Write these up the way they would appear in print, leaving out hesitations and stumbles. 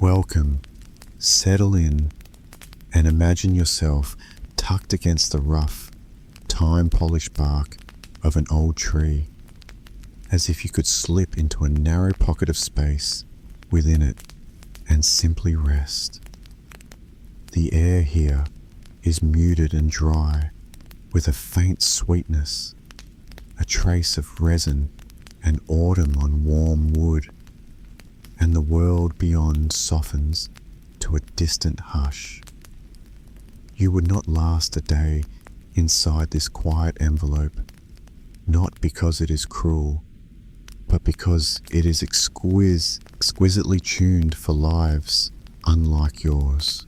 Welcome, settle in, and imagine yourself tucked against the rough, time-polished bark of an old tree, as if you could slip into a narrow pocket of space within it and simply rest. The air here is muted and dry, with a faint sweetness, a trace of resin and autumn on warm wood, and the world beyond softens to a distant hush. You would not last a day inside this quiet envelope, not because it is cruel, but because it is exquisitely tuned for lives unlike yours.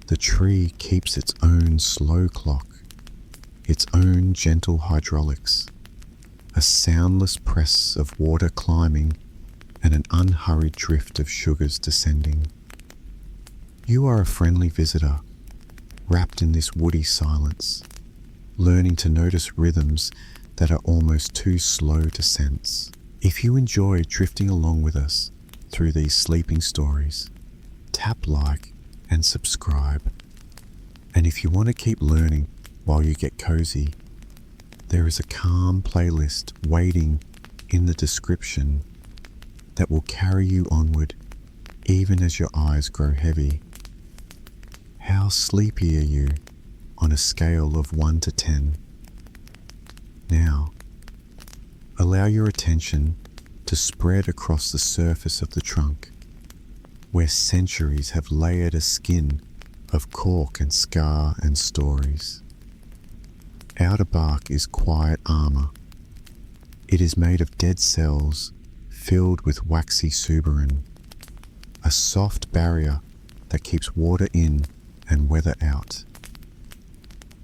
The tree keeps its own slow clock, its own gentle hydraulics, a soundless press of water climbing and an unhurried drift of sugars descending. You are a friendly visitor, wrapped in this woody silence, learning to notice rhythms that are almost too slow to sense. If you enjoy drifting along with us through these sleeping stories, tap like and subscribe. And if you want to keep learning while you get cozy, there is a calm playlist waiting in the description that will carry you onward even as your eyes grow heavy. How sleepy are you on a scale of 1 to 10? Now, allow your attention to spread across the surface of the trunk, where centuries have layered a skin of cork and scar and stories. Outer bark is quiet armor. It is made of dead cells filled with waxy suberin, a soft barrier that keeps water in and weather out.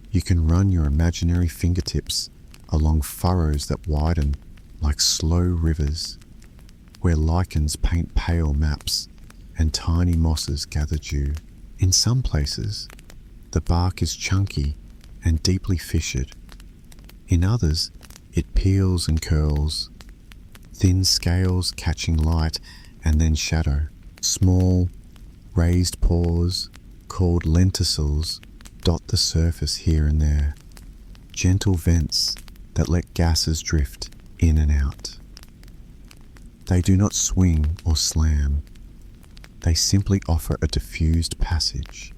You can run your imaginary fingertips along furrows that widen like slow rivers, where lichens paint pale maps and tiny mosses gather dew. In some places, the bark is chunky and deeply fissured. In others, it peels and curls, thin scales catching light and then shadow. Small, raised pores, called lenticels, dot the surface here and there, gentle vents that let gases drift in and out. They do not swing or slam. They simply offer a diffused passage,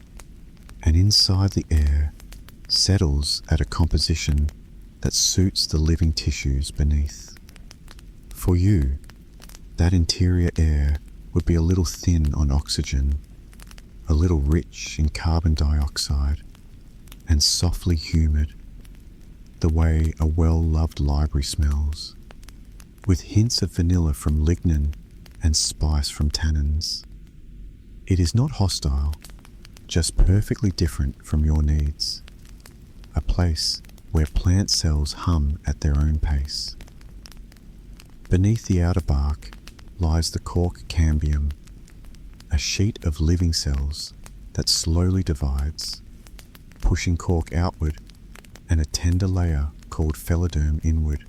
and inside the air settles at a composition that suits the living tissues beneath. For you, that interior air would be a little thin on oxygen, a little rich in carbon dioxide, and softly humid, the way a well-loved library smells, with hints of vanilla from lignin and spice from tannins. It is not hostile, just perfectly different from your needs, a place where plant cells hum at their own pace. Beneath the outer bark lies the cork cambium, a sheet of living cells that slowly divides, pushing cork outward and a tender layer called phloem inward.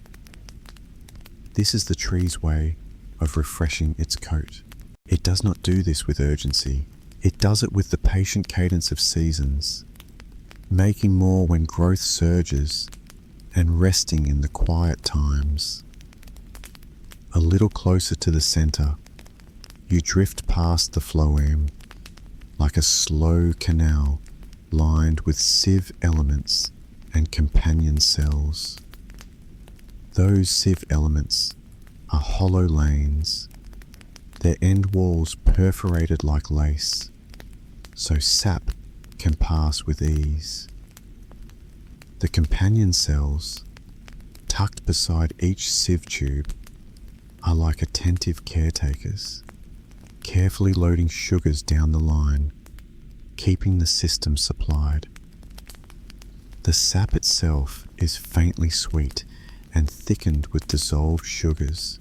This is the tree's way of refreshing its coat. It does not do this with urgency. It does it with the patient cadence of seasons, making more when growth surges and resting in the quiet times. A little closer to the center, you drift past the phloem, like a slow canal lined with sieve elements and companion cells. Those sieve elements are hollow lanes, their end walls perforated like lace, so sap can pass with ease. The companion cells, tucked beside each sieve tube, are like attentive caretakers, carefully loading sugars down the line, keeping the system supplied. The sap itself is faintly sweet and thickened with dissolved sugars,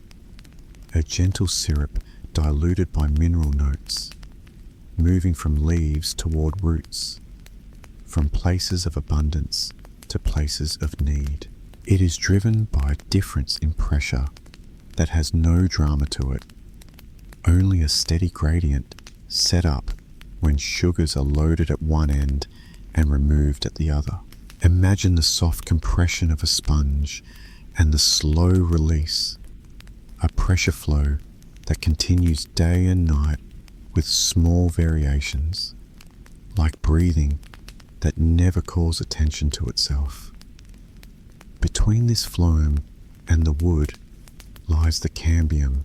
a gentle syrup diluted by mineral notes, moving from leaves toward roots, from places of abundance to places of need. It is driven by a difference in pressure that has no drama to it, only a steady gradient set up when sugars are loaded at one end and removed at the other. Imagine the soft compression of a sponge and the slow release, a pressure flow that continues day and night with small variations, like breathing that never calls attention to itself. Between this phloem and the wood lies the cambium,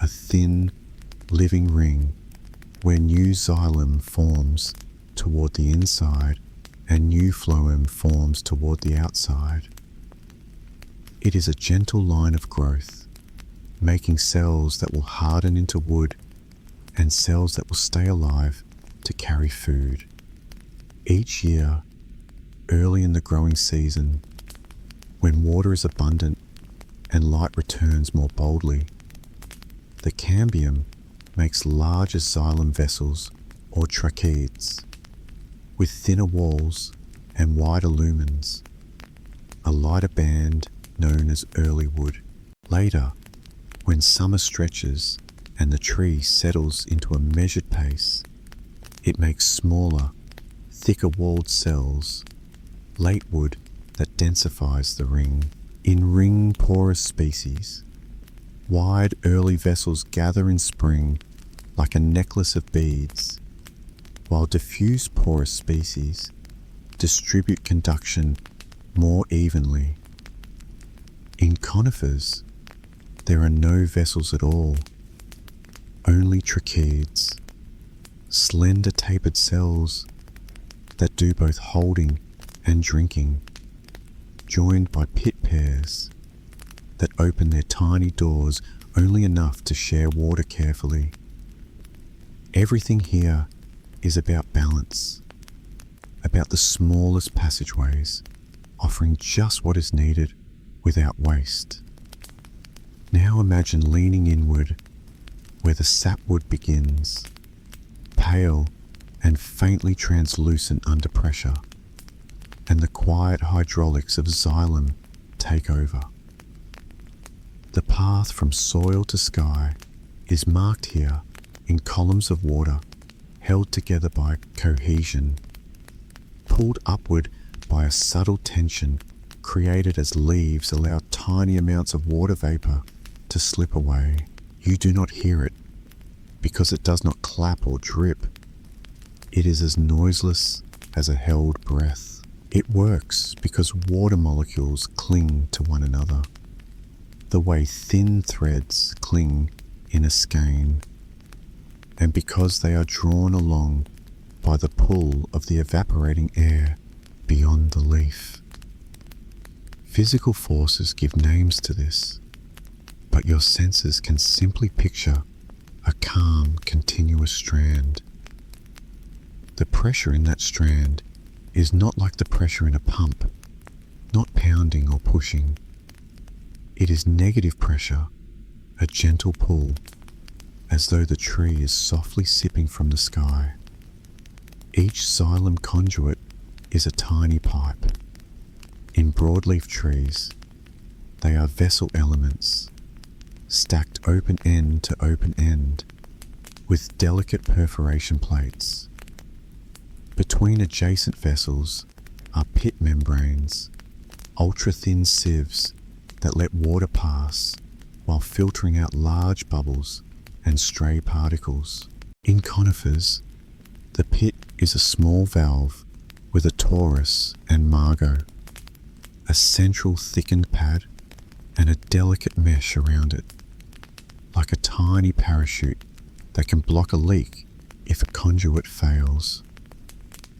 a thin, living ring where new xylem forms toward the inside and new phloem forms toward the outside. It is a gentle line of growth, making cells that will harden into wood and cells that will stay alive to carry food. Each year, early in the growing season, when water is abundant and light returns more boldly, the cambium makes larger xylem vessels or tracheids with thinner walls and wider lumens, a lighter band known as early wood. Later, when summer stretches and the tree settles into a measured pace, it makes smaller, thicker-walled cells, late wood that densifies the ring. In ring-porous species, wide early vessels gather in spring like a necklace of beads, while diffuse porous species distribute conduction more evenly. In conifers, there are no vessels at all, only tracheids, slender tapered cells that do both holding and drinking, joined by pit pairs that open their tiny doors only enough to share water carefully. Everything here is about balance, about the smallest passageways, offering just what is needed without waste. Now imagine leaning inward where the sapwood begins, pale and faintly translucent under pressure, and the quiet hydraulics of xylem take over. The path from soil to sky is marked here in columns of water held together by cohesion, pulled upward by a subtle tension created as leaves allow tiny amounts of water vapor to slip away. You do not hear it because it does not clap or drip. It is as noiseless as a held breath. It works because water molecules cling to one another, the way thin threads cling in a skein, and because they are drawn along by the pull of the evaporating air beyond the leaf. Physical forces give names to this, but your senses can simply picture a calm, continuous strand. The pressure in that strand is not like the pressure in a pump, not pounding or pushing. It is negative pressure, a gentle pull, as though the tree is softly sipping from the sky. Each xylem conduit is a tiny pipe. In broadleaf trees, they are vessel elements, stacked open end to open end, with delicate perforation plates. Between adjacent vessels are pit membranes, ultra-thin sieves that let water pass while filtering out large bubbles and stray particles. In conifers, the pit is a small valve with a torus and margo, a central thickened pad and a delicate mesh around it, like a tiny parachute that can block a leak if a conduit fails.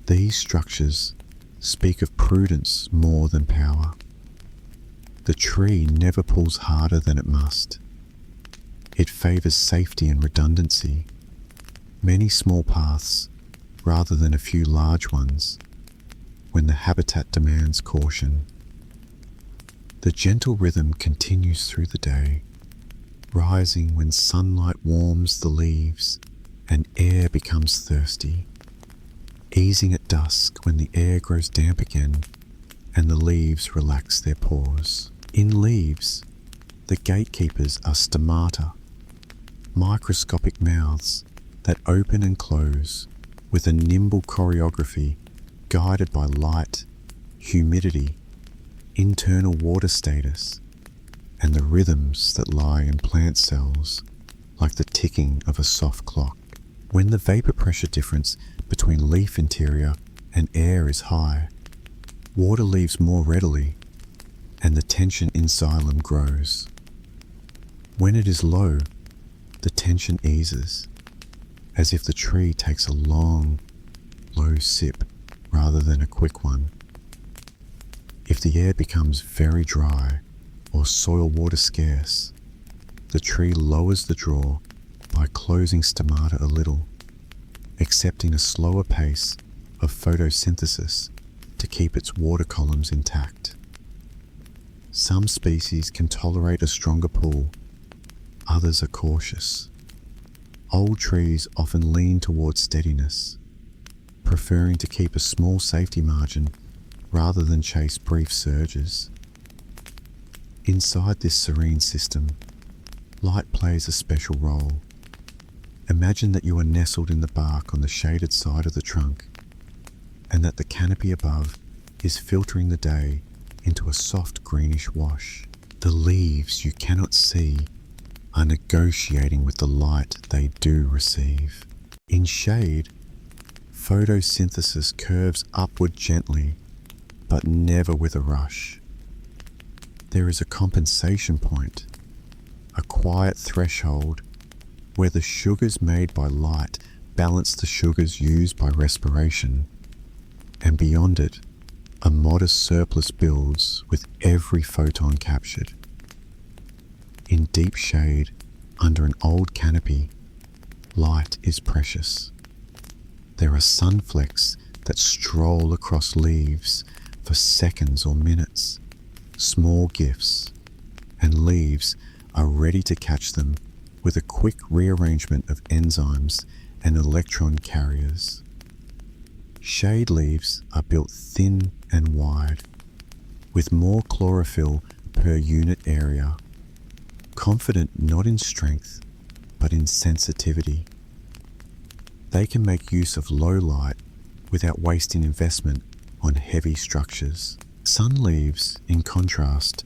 These structures speak of prudence more than power. The tree never pulls harder than it must. It favors safety and redundancy, many small paths rather than a few large ones, when the habitat demands caution. The gentle rhythm continues through the day, rising when sunlight warms the leaves and air becomes thirsty, easing at dusk when the air grows damp again and the leaves relax their pores. In leaves, the gatekeepers are stomata, microscopic mouths that open and close with a nimble choreography guided by light, humidity, internal water status, and the rhythms that lie in plant cells like the ticking of a soft clock. When the vapor pressure difference between leaf interior and air is high, water leaves more readily and the tension in xylem grows. When it is low, the tension eases, as if the tree takes a long, low sip rather than a quick one. If the air becomes very dry or soil water scarce, the tree lowers the draw by closing stomata a little, accepting a slower pace of photosynthesis to keep its water columns intact. Some species can tolerate a stronger pull, others are cautious. Old trees often lean towards steadiness, preferring to keep a small safety margin rather than chase brief surges. Inside this serene system, light plays a special role. Imagine that you are nestled in the bark on the shaded side of the trunk, and that the canopy above is filtering the day into a soft greenish wash. The leaves you cannot see are negotiating with the light they do receive. In shade, photosynthesis curves upward gently, but never with a rush. There is a compensation point, a quiet threshold where the sugars made by light balance the sugars used by respiration, and beyond it, a modest surplus builds with every photon captured. In deep shade, under an old canopy, light is precious. There are sunflecks that stroll across leaves for seconds or minutes, small gifts, and leaves are ready to catch them with a quick rearrangement of enzymes and electron carriers. Shade leaves are built thin and wide, with more chlorophyll per unit area, confident not in strength, but in sensitivity. They can make use of low light without wasting investment on heavy structures. Sun leaves, in contrast,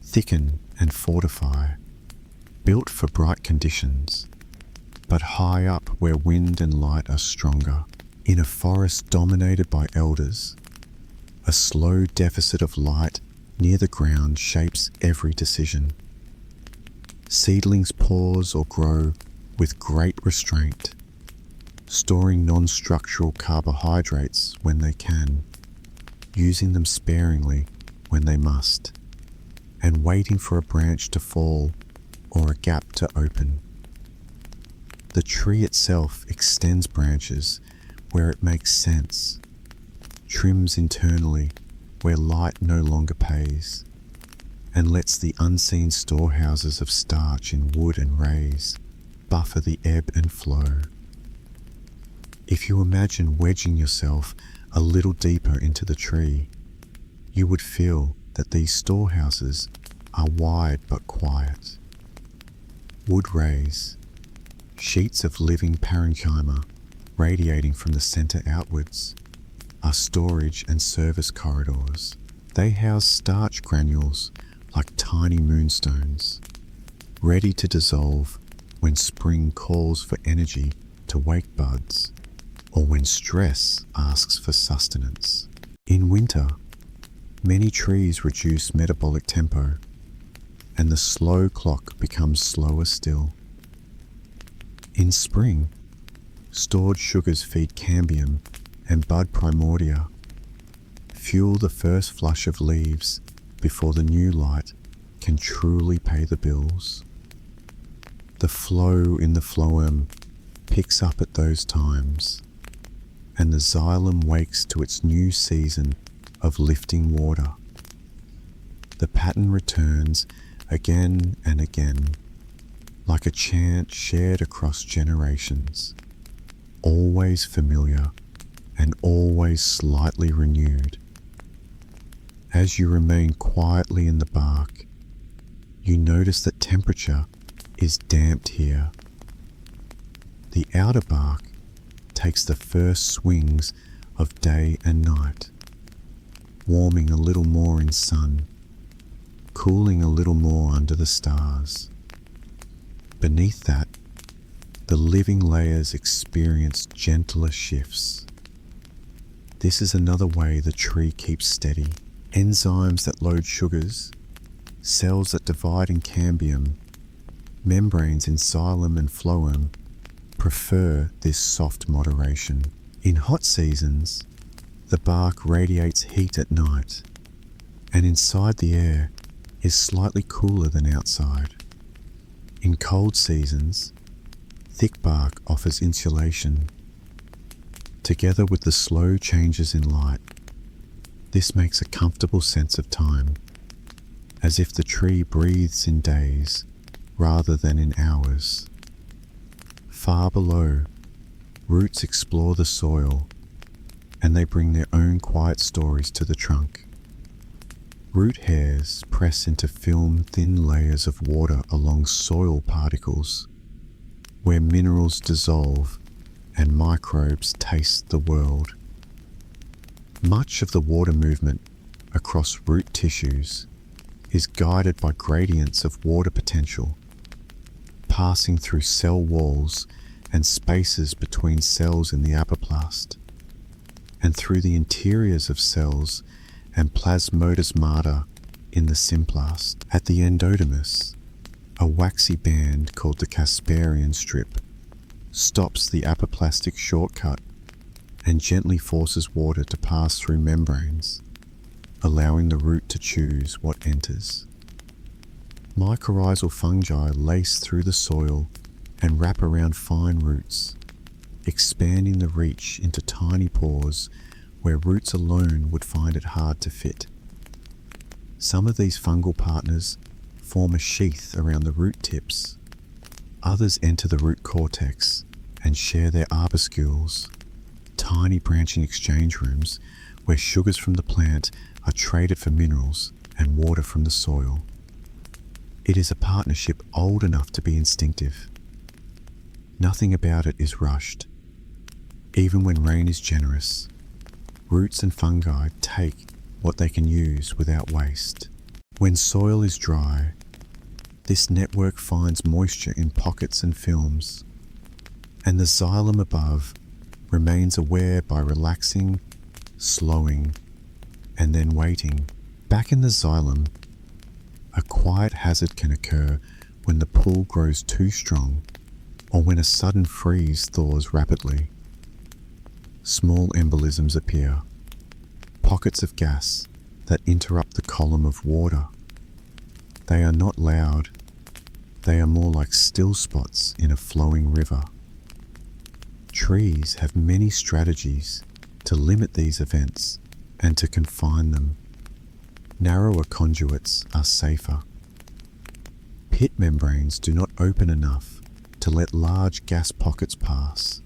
thicken and fortify, built for bright conditions, but high up where wind and light are stronger. In a forest dominated by elders, a slow deficit of light near the ground shapes every decision. Seedlings pause or grow with great restraint, storing non-structural carbohydrates when they can, using them sparingly when they must, and waiting for a branch to fall or a gap to open. The tree itself extends branches where it makes sense, trims internally where light no longer pays, and lets the unseen storehouses of starch in wood and rays buffer the ebb and flow. If you imagine wedging yourself a little deeper into the tree, you would feel that these storehouses are wide but quiet. Wood rays, sheets of living parenchyma radiating from the center outwards, are storage and service corridors. They house starch granules like tiny moonstones, ready to dissolve when spring calls for energy to wake buds, or when stress asks for sustenance. In winter, many trees reduce metabolic tempo, and the slow clock becomes slower still. In spring, stored sugars feed cambium and bud primordia, fuel the first flush of leaves before the new light can truly pay the bills. The flow in the phloem picks up at those times, and the xylem wakes to its new season of lifting water. The pattern returns again and again, like a chant shared across generations, always familiar and always slightly renewed. As you remain quietly in the bark, you notice that temperature is damped here, The outer bark takes the first swings of day and night, warming a little more in sun, cooling a little more under the stars. Beneath that, the living layers experience gentler shifts. This is another way the tree keeps steady. Enzymes that load sugars, cells that divide in cambium, membranes in xylem and phloem prefer this soft moderation. In hot seasons, the bark radiates heat at night, and inside the air is slightly cooler than outside. In cold seasons, thick bark offers insulation. Together with the slow changes in light, this makes a comfortable sense of time, as if the tree breathes in days rather than in hours. Far below, roots explore the soil, and they bring their own quiet stories to the trunk. Root hairs press into film-thin layers of water along soil particles, where minerals dissolve and microbes taste the world. Much of the water movement across root tissues is guided by gradients of water potential, passing through cell walls and spaces between cells in the apoplast, and through the interiors of cells and plasmodesmata in the symplast. At the endodermis, a waxy band called the Casparian strip stops the apoplastic shortcut and gently forces water to pass through membranes, allowing the root to choose what enters. Mycorrhizal fungi lace through the soil and wrap around fine roots, expanding the reach into tiny pores where roots alone would find it hard to fit. Some of these fungal partners form a sheath around the root tips. Others enter the root cortex and share their arbuscules, tiny branching exchange rooms where sugars from the plant are traded for minerals and water from the soil. It is a partnership old enough to be instinctive. Nothing about it is rushed. Even when rain is generous, roots and fungi take what they can use without waste. When soil is dry, this network finds moisture in pockets and films, and the xylem above remains aware by relaxing, slowing, and then waiting. Back in the xylem, a quiet hazard can occur when the pull grows too strong or when a sudden freeze thaws rapidly. Small embolisms appear, pockets of gas that interrupt the column of water. They are not loud, they are more like still spots in a flowing river. Trees have many strategies to limit these events and to confine them. Narrower conduits are safer. Pit membranes do not open enough to let large gas pockets pass.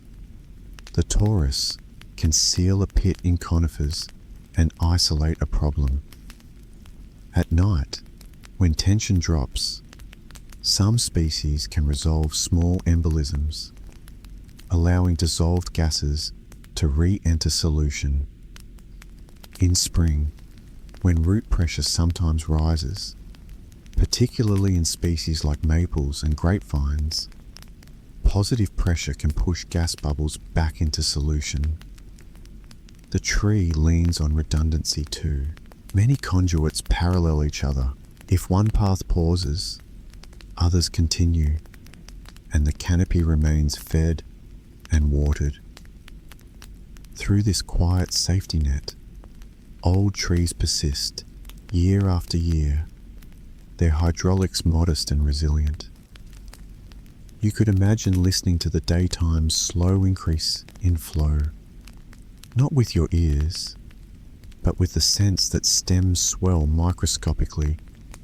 The torus can seal a pit in conifers and isolate a problem. At night, when tension drops, some species can resolve small embolisms, allowing dissolved gases to re-enter solution. In spring, when root pressure sometimes rises, particularly in species like maples and grapevines, positive pressure can push gas bubbles back into solution. The tree leans on redundancy too. Many conduits parallel each other. If one path pauses, others continue, and the canopy remains fed and watered. Through this quiet safety net, old trees persist, year after year, their hydraulics modest and resilient. You could imagine listening to the daytime's slow increase in flow, not with your ears, but with the sense that stems swell microscopically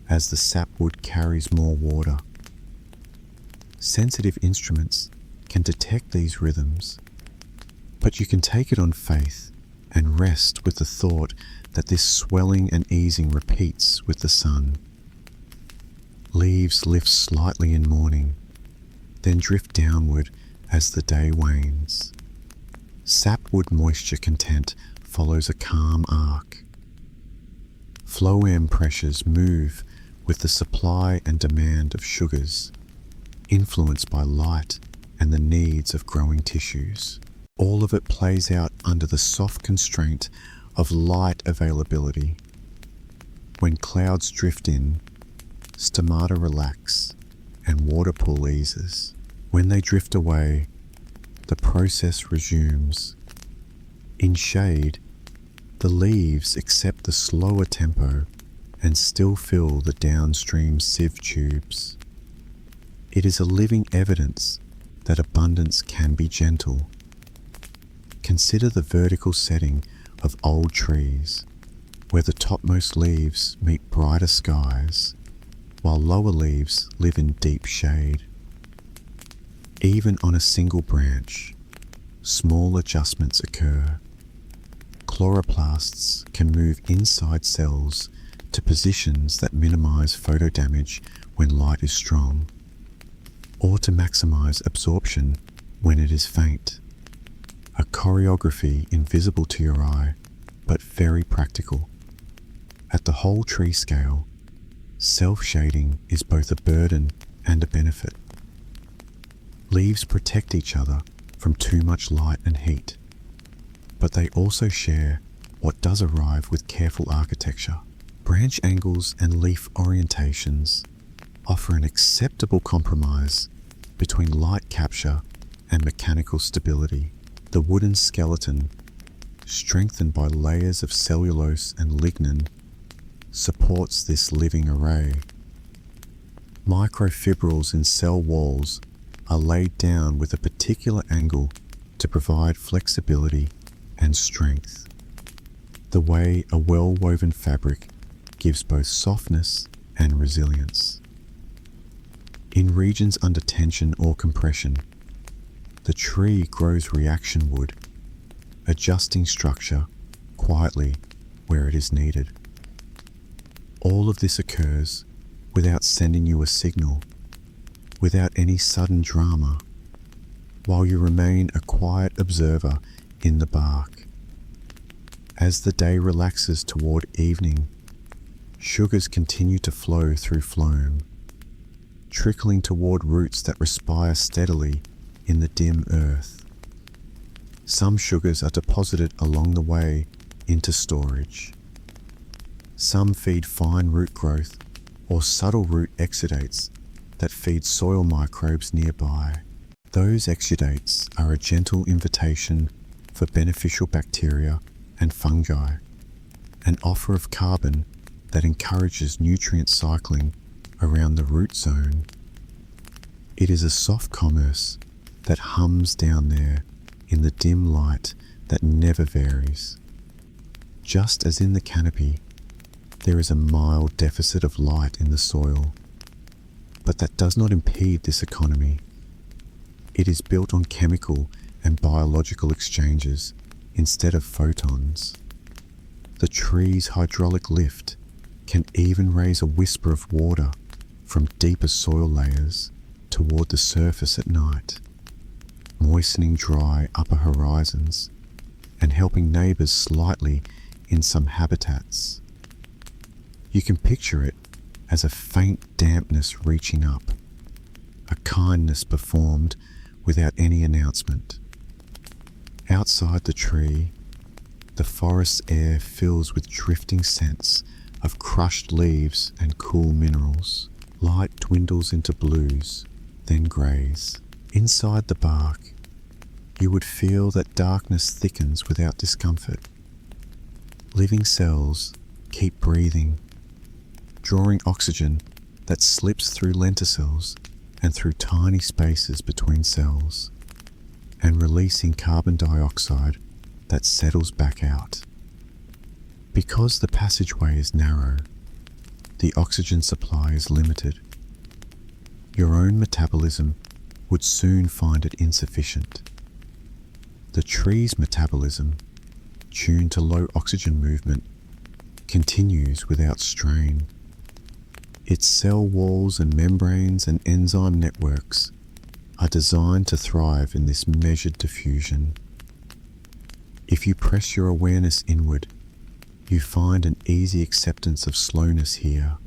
as the sapwood carries more water. Sensitive instruments can detect these rhythms, but you can take it on faith and rest with the thought that this swelling and easing repeats with the sun. Leaves lift slightly in morning, then drift downward as the day wanes. Sapwood moisture content follows a calm arc. Phloem pressures move with the supply and demand of sugars, influenced by light and the needs of growing tissues. All of it plays out under the soft constraint of light availability. When clouds drift in, stomata relax and water pool eases. When they drift away, the process resumes. In shade, the leaves accept the slower tempo and still fill the downstream sieve tubes. It is a living evidence that abundance can be gentle. Consider the vertical setting of old trees, where the topmost leaves meet brighter skies, while lower leaves live in deep shade. Even on a single branch, small adjustments occur. Chloroplasts can move inside cells to positions that minimize photo damage when light is strong, or to maximize absorption when it is faint. A choreography invisible to your eye, but very practical. At the whole tree scale, self-shading is both a burden and a benefit. Leaves protect each other from too much light and heat, but they also share what does arrive with careful architecture. Branch angles and leaf orientations offer an acceptable compromise between light capture and mechanical stability. The wooden skeleton, strengthened by layers of cellulose and lignin, supports this living array. Microfibrils in cell walls are laid down with a particular angle to provide flexibility and strength. The way a well-woven fabric gives both softness and resilience. In regions under tension or compression, the tree grows reaction wood, adjusting structure quietly where it is needed. All of this occurs without sending you a signal, without any sudden drama, while you remain a quiet observer in the bark. As the day relaxes toward evening, sugars continue to flow through phloem, trickling toward roots that respire steadily in the dim earth. Some sugars are deposited along the way into storage. Some feed fine root growth or subtle root exudates that feed soil microbes nearby. Those exudates are a gentle invitation for beneficial bacteria and fungi, an offer of carbon that encourages nutrient cycling around the root zone. It is a soft commerce that hums down there in the dim light that never varies. Just as in the canopy, there is a mild deficit of light in the soil, but that does not impede this economy. It is built on chemical and biological exchanges instead of photons. The tree's hydraulic lift can even raise a whisper of water from deeper soil layers toward the surface at night, moistening dry upper horizons and helping neighbors slightly in some habitats. You can picture it as a faint dampness reaching up, a kindness performed without any announcement. Outside the tree, the forest air fills with drifting scents of crushed leaves and cool minerals. Light dwindles into blues, then greys. Inside the bark, you would feel that darkness thickens without discomfort. Living cells keep breathing, drawing oxygen that slips through lenticels and through tiny spaces between cells, and releasing carbon dioxide that settles back out. Because the passageway is narrow, the oxygen supply is limited. Your own metabolism would soon find it insufficient. The tree's metabolism, tuned to low oxygen movement, continues without strain. Its cell walls and membranes and enzyme networks are designed to thrive in this measured diffusion. If you press your awareness inward, you find an easy acceptance of slowness here,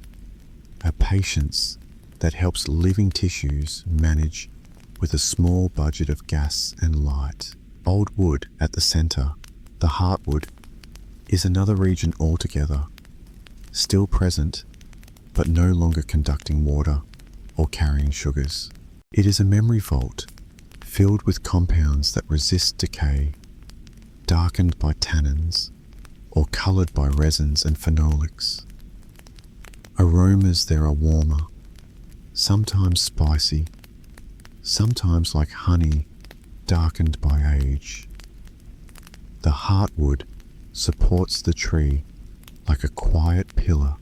a patience that helps living tissues manage with a small budget of gas and light. Old wood at the center, the heartwood, is another region altogether, still present, but no longer conducting water or carrying sugars. It is a memory vault filled with compounds that resist decay, darkened by tannins, or colored by resins and phenolics. Aromas there are warmer, sometimes spicy, sometimes like honey darkened by age. The heartwood supports the tree like a quiet pillar.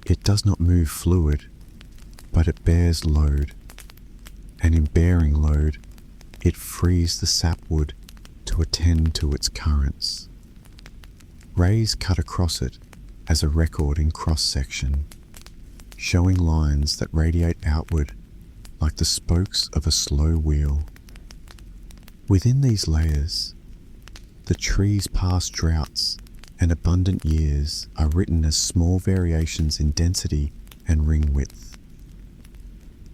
It does not move fluid, but it bears load, and in bearing load, it frees the sapwood to attend to its currents. Rays cut across it as a record in cross-section, showing lines that radiate outward like the spokes of a slow wheel. Within these layers, the tree's past droughts and abundant years are written as small variations in density and ring width.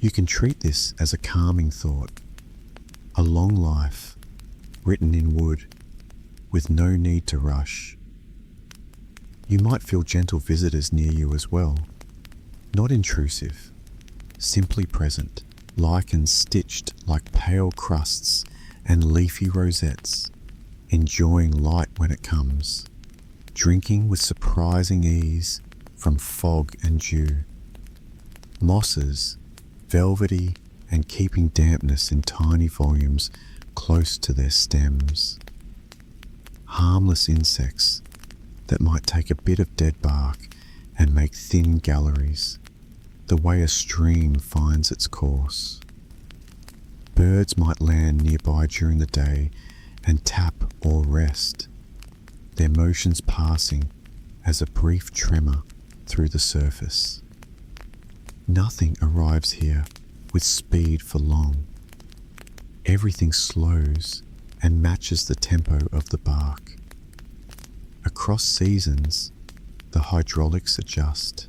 You can treat this as a calming thought, a long life written in wood with no need to rush. You might feel gentle visitors near you as well, not intrusive, simply present, lichens stitched like pale crusts and leafy rosettes, enjoying light when it comes, drinking with surprising ease from fog and dew. Mosses, velvety and keeping dampness in tiny volumes close to their stems. Harmless insects that might take a bit of dead bark and make thin galleries, the way a stream finds its course. Birds might land nearby during the day and tap or rest, their motions passing as a brief tremor through the surface. Nothing arrives here with speed for long. Everything slows and matches the tempo of the bark. Across seasons, the hydraulics adjust.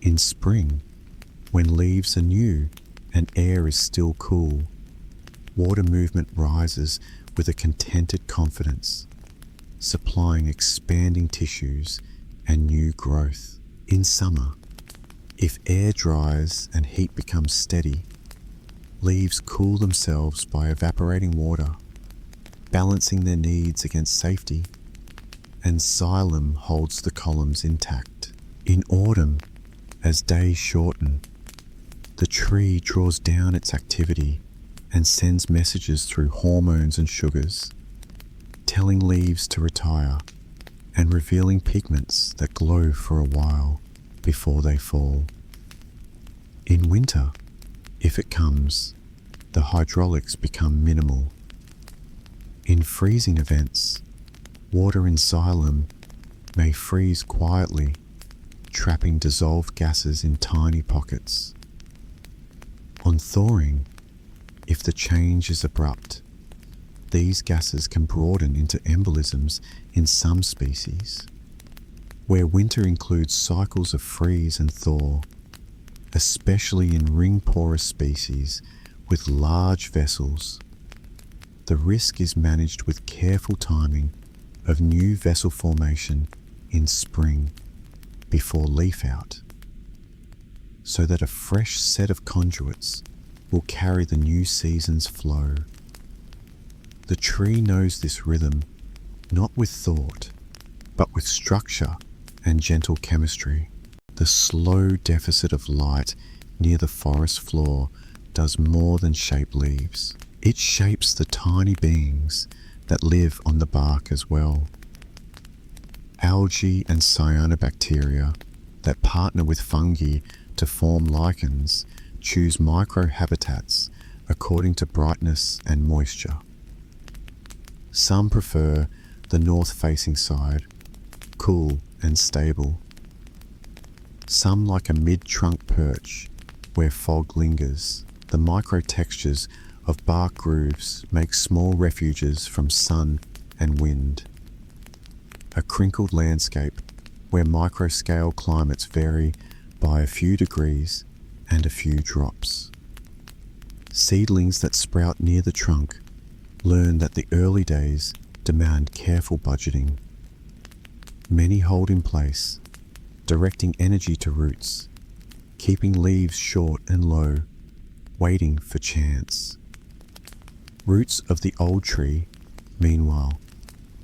In spring, when leaves are new and air is still cool, water movement rises with a contented confidence, supplying expanding tissues and new growth. In summer, if air dries and heat becomes steady, leaves cool themselves by evaporating water, balancing their needs against safety, and xylem holds the columns intact. In autumn, as days shorten, the tree draws down its activity and sends messages through hormones and sugars, telling leaves to retire and revealing pigments that glow for a while before they fall. In winter, if it comes, the hydraulics become minimal. In freezing events, water in xylem may freeze quietly, trapping dissolved gases in tiny pockets. On thawing, if the change is abrupt, these gases can broaden into embolisms in some species. Where winter includes cycles of freeze and thaw, especially in ring-porous species with large vessels, the risk is managed with careful timing of new vessel formation in spring before leaf out, so that a fresh set of conduits will carry the new season's flow. The tree knows this rhythm not with thought, but with structure and gentle chemistry. The slow deficit of light near the forest floor does more than shape leaves. It shapes the tiny beings that live on the bark as well. Algae and cyanobacteria that partner with fungi to form lichens choose microhabitats according to brightness and moisture. Some prefer the north-facing side, cool and stable. Some like a mid-trunk perch where fog lingers, the micro-textures of bark grooves make small refuges from sun and wind. A crinkled landscape where micro-scale climates vary by a few degrees and a few drops. Seedlings that sprout near the trunk learn that the early days demand careful budgeting. Many hold in place, directing energy to roots, keeping leaves short and low, waiting for chance. Roots of the old tree, meanwhile,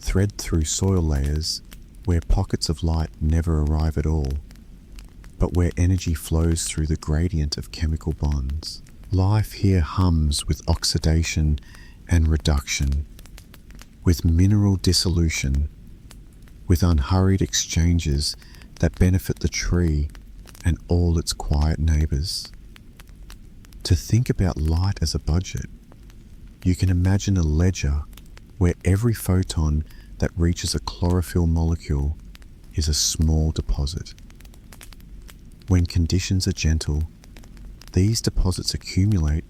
thread through soil layers where pockets of light never arrive at all, but where energy flows through the gradient of chemical bonds. Life here hums with oxidation and reduction, with mineral dissolution, with unhurried exchanges that benefit the tree and all its quiet neighbours. To think about light as a budget, you can imagine a ledger where every photon that reaches a chlorophyll molecule is a small deposit. When conditions are gentle, these deposits accumulate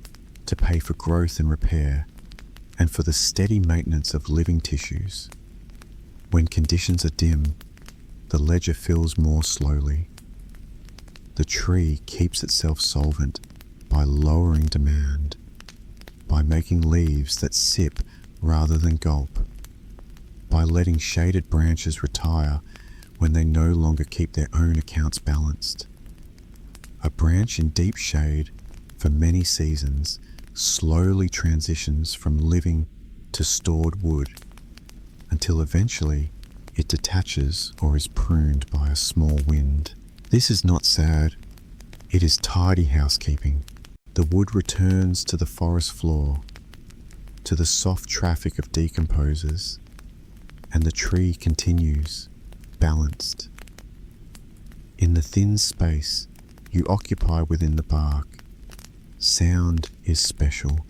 to pay for growth and repair, and for the steady maintenance of living tissues. When conditions are dim, the ledger fills more slowly. The tree keeps itself solvent by lowering demand, by making leaves that sip rather than gulp, by letting shaded branches retire when they no longer keep their own accounts balanced. A branch in deep shade for many seasons slowly transitions from living to stored wood until eventually it detaches or is pruned by a small wind. This is not sad, it is tidy housekeeping. The wood returns to the forest floor, to the soft traffic of decomposers, and the tree continues, balanced. In the thin space you occupy within the bark, sound is special.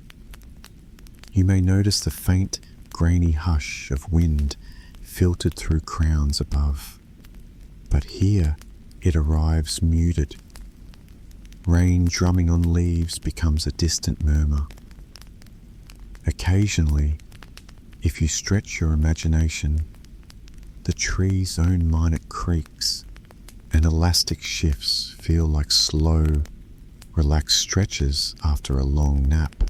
You may notice the faint, grainy hush of wind filtered through crowns above, but here it arrives muted. Rain drumming on leaves becomes a distant murmur. Occasionally, if you stretch your imagination, the tree's own minute creaks and elastic shifts feel like slow, relaxed stretches after a long nap.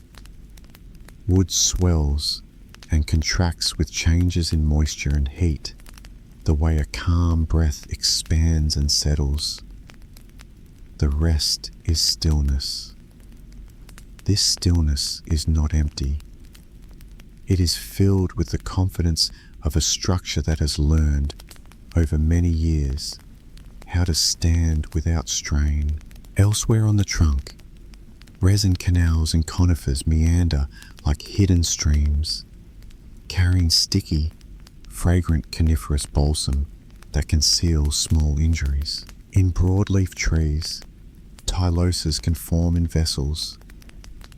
Wood swells and contracts with changes in moisture and heat, the way a calm breath expands and settles. The rest is stillness. This stillness is not empty. It is filled with the confidence of a structure that has learned, over many years, how to stand without strain. Elsewhere on the trunk, resin canals and conifers meander like hidden streams, carrying sticky, fragrant coniferous balsam that can seal small injuries. In broadleaf trees, tyloses can form in vessels,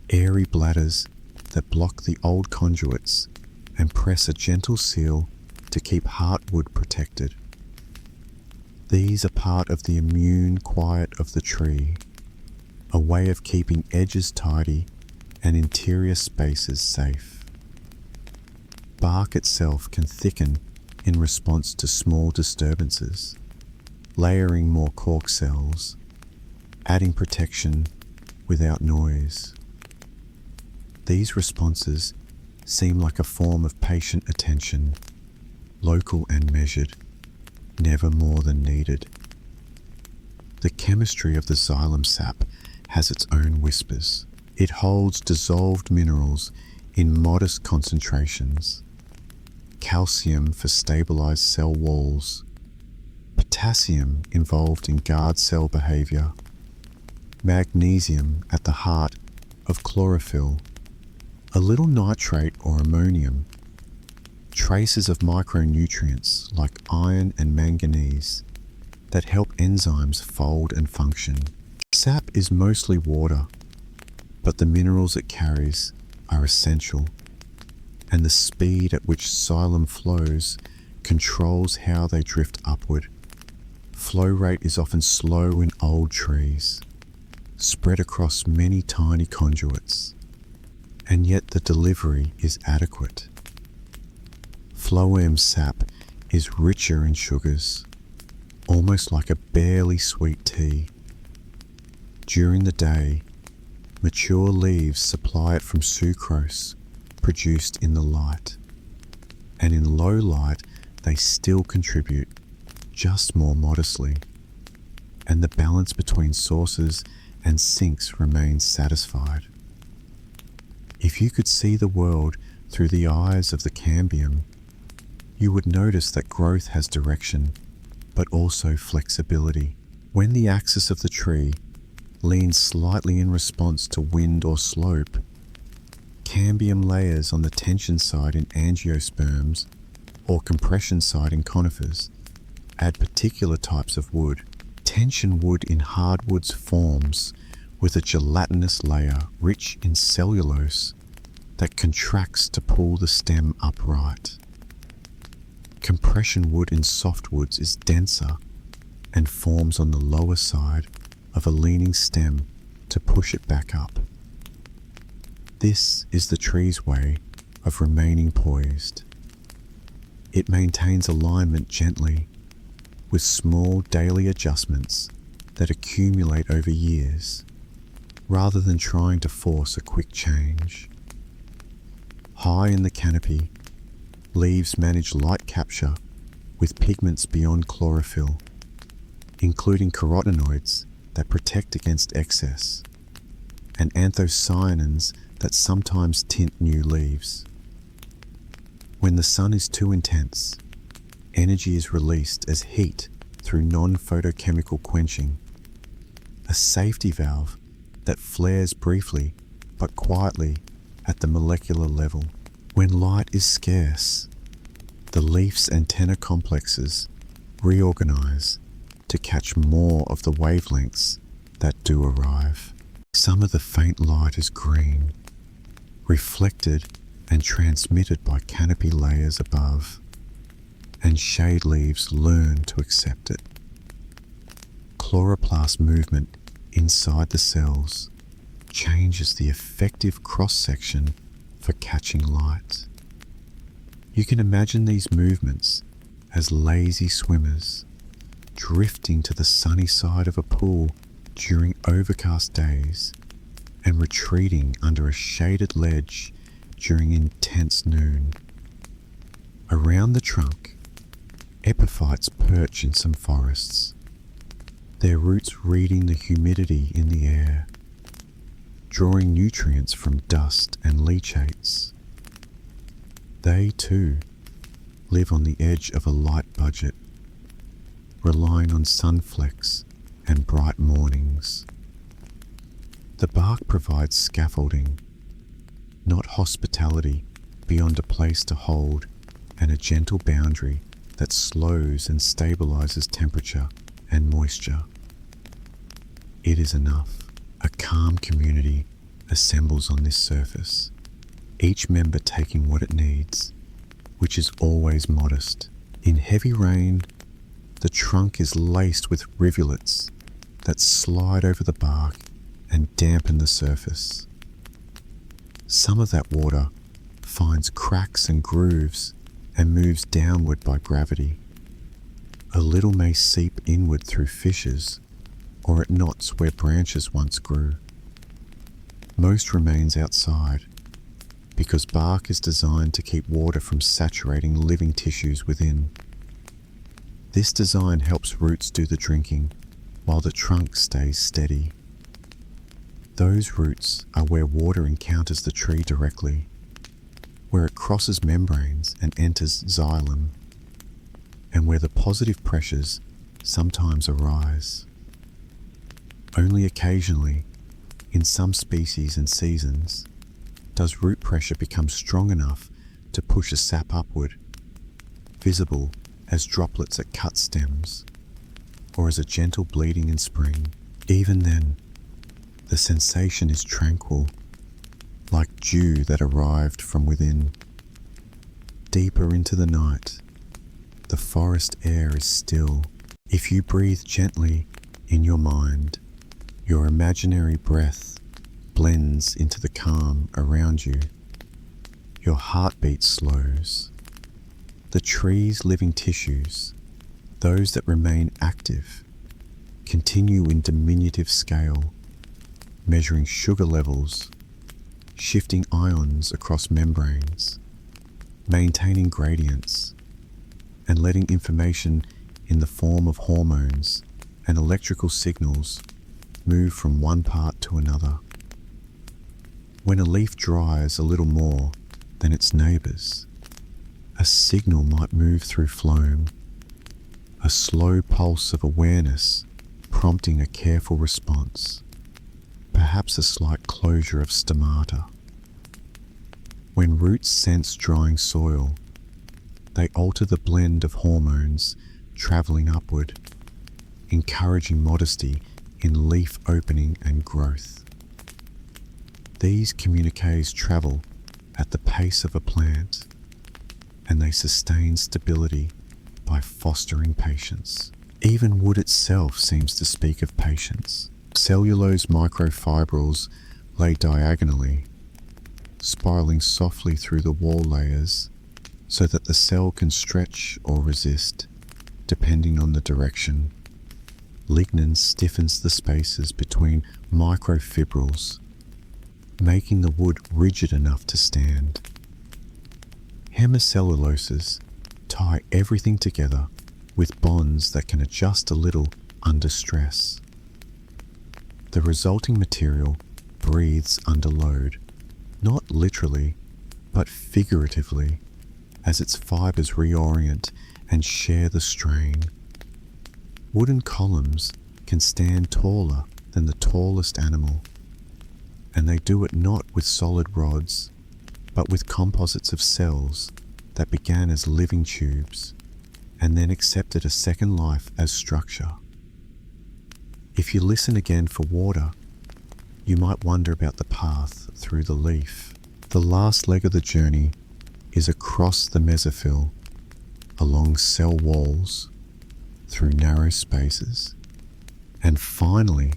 airy bladders that block the old conduits and press a gentle seal to keep heartwood protected. These are part of the immune quiet of the tree, a way of keeping edges tidy and interior spaces safe. Bark itself can thicken in response to small disturbances, layering more cork cells, adding protection without noise. These responses seem like a form of patient attention, local and measured, never more than needed. The chemistry of the xylem sap has its own whispers. It holds dissolved minerals in modest concentrations, calcium for stabilized cell walls, potassium involved in guard cell behavior, magnesium at the heart of chlorophyll, a little nitrate or ammonium, traces of micronutrients like iron and manganese that help enzymes fold and function. Sap is mostly water, but the minerals it carries are essential, and the speed at which xylem flows controls how they drift upward. Flow rate is often slow in old trees, spread across many tiny conduits, and yet the delivery is adequate. Phloem sap is richer in sugars, almost like a barely sweet tea. During the day, mature leaves supply it from sucrose produced in the light, and in low light they still contribute, just more modestly, and the balance between sources and sinks remains satisfied. If you could see the world through the eyes of the cambium, you would notice that growth has direction, but also flexibility. When the axis of the tree leans slightly in response to wind or slope, cambium layers on the tension side in angiosperms or compression side in conifers add particular types of wood. Tension wood in hardwoods forms with a gelatinous layer rich in cellulose that contracts to pull the stem upright. Compression wood in softwoods is denser and forms on the lower side of a leaning stem to push it back up. This is the tree's way of remaining poised. It maintains alignment gently, with small daily adjustments that accumulate over years, rather than trying to force a quick change. High in the canopy, leaves manage light capture with pigments beyond chlorophyll, including carotenoids that protect against excess, and anthocyanins that sometimes tint new leaves. When the sun is too intense, energy is released as heat through non-photochemical quenching, a safety valve that flares briefly but quietly at the molecular level. When light is scarce, the leaf's antenna complexes reorganize to catch more of the wavelengths that do arrive. Some of the faint light is green, reflected and transmitted by canopy layers above, and shade leaves learn to accept it. Chloroplast movement inside the cells changes the effective cross-section for catching light. You can imagine these movements as lazy swimmers drifting to the sunny side of a pool during overcast days and retreating under a shaded ledge during intense noon. Around the trunk, epiphytes perch in some forests, their roots reading the humidity in the air, drawing nutrients from dust and leachates. They, too, live on the edge of a light budget, relying on sunflecks and bright mornings. The bark provides scaffolding, not hospitality beyond a place to hold and a gentle boundary that slows and stabilizes temperature and moisture. It is enough. A calm community assembles on this surface, each member taking what it needs, which is always modest. In heavy rain, the trunk is laced with rivulets that slide over the bark and dampen the surface. Some of that water finds cracks and grooves and moves downward by gravity. A little may seep inward through fissures or at knots where branches once grew. Most remains outside because bark is designed to keep water from saturating living tissues within. This design helps roots do the drinking while the trunk stays steady. Those roots are where water encounters the tree directly, where it crosses membranes and enters xylem, and where the positive pressures sometimes arise. Only occasionally, in some species and seasons, does root pressure become strong enough to push a sap upward, visible as droplets at cut stems, or as a gentle bleeding in spring. Even then, the sensation is tranquil, like dew that arrived from within. Deeper into the night, the forest air is still. If you breathe gently in your mind, Your imaginary breath blends into the calm around you. Your heartbeat slows. The tree's living tissues, those that remain active, continue in diminutive scale, measuring sugar levels, shifting ions across membranes, maintaining gradients, and letting information in the form of hormones and electrical signals move from one part to another. When a leaf dries a little more than its neighbours, a signal might move through phloem, a slow pulse of awareness prompting a careful response, perhaps a slight closure of stomata. When roots sense drying soil, they alter the blend of hormones travelling upward, encouraging modesty in leaf opening and growth. These communiques travel at the pace of a plant, and they sustain stability by fostering patience. Even wood itself seems to speak of patience. Cellulose microfibrils lay diagonally, spiraling softly through the wall layers so that the cell can stretch or resist, depending on the direction. Lignin stiffens the spaces between microfibrils, making the wood rigid enough to stand. Hemicelluloses tie everything together with bonds that can adjust a little under stress. The resulting material breathes under load, not literally, but figuratively, as its fibers reorient and share the strain. Wooden columns can stand taller than the tallest animal, and they do it not with solid rods, but with composites of cells that began as living tubes and then accepted a second life as structure. If you listen again for water, you might wonder about the path through the leaf. The last leg of the journey is across the mesophyll, along cell walls, through narrow spaces, and finally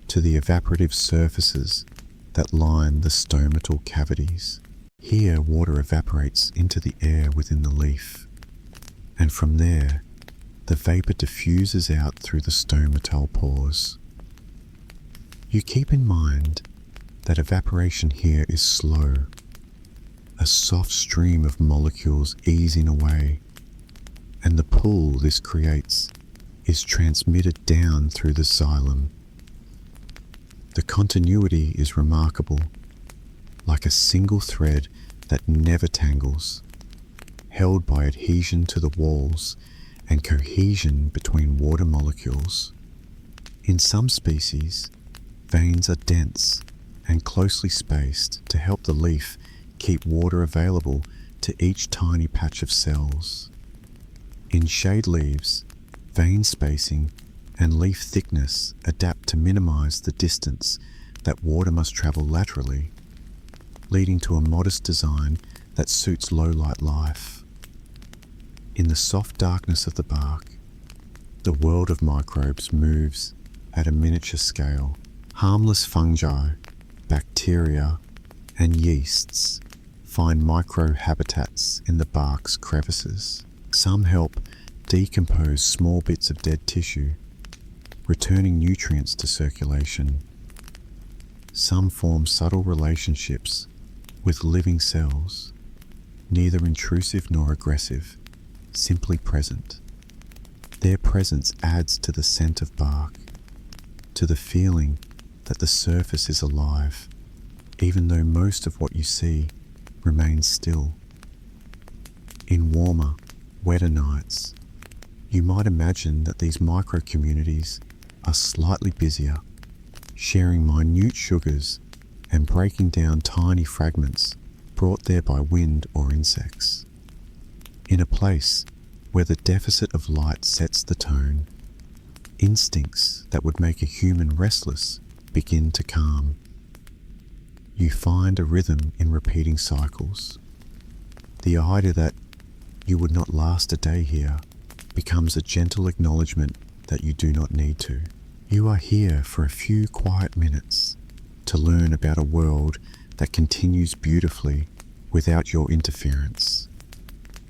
to the evaporative surfaces that line the stomatal cavities. Here, water evaporates into the air within the leaf, and from there, the vapor diffuses out through the stomatal pores. You keep in mind that evaporation here is slow, a soft stream of molecules easing away, and the pull this creates is transmitted down through the xylem. The continuity is remarkable, like a single thread that never tangles, held by adhesion to the walls and cohesion between water molecules. In some species, veins are dense and closely spaced to help the leaf keep water available to each tiny patch of cells. In shade leaves, vein spacing and leaf thickness adapt to minimize the distance that water must travel laterally, leading to a modest design that suits low-light life. In the soft darkness of the bark, the world of microbes moves at a miniature scale. Harmless fungi, bacteria, and yeasts find microhabitats in the bark's crevices. Some help decompose small bits of dead tissue, returning nutrients to circulation. Some form subtle relationships with living cells, neither intrusive nor aggressive, simply present. Their presence adds to the scent of bark, to the feeling that the surface is alive, even though most of what you see remains still. In warmer, wetter nights, you might imagine that these micro-communities are slightly busier, sharing minute sugars and breaking down tiny fragments brought there by wind or insects. In a place where the deficit of light sets the tone, instincts that would make a human restless begin to calm. You find a rhythm in repeating cycles. The idea that you would not last a day here becomes a gentle acknowledgement that you do not need to. You are here for a few quiet minutes to learn about a world that continues beautifully without your interference.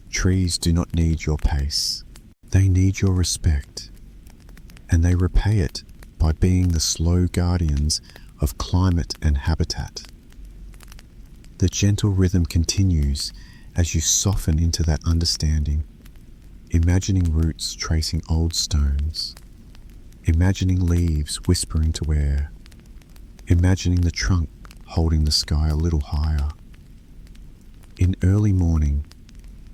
Trees do not need your pace. They need your respect, and they repay it by being the slow guardians of climate and habitat. The gentle rhythm continues as you soften into that understanding, imagining roots tracing old stones, imagining leaves whispering to air, imagining the trunk holding the sky a little higher. In early morning,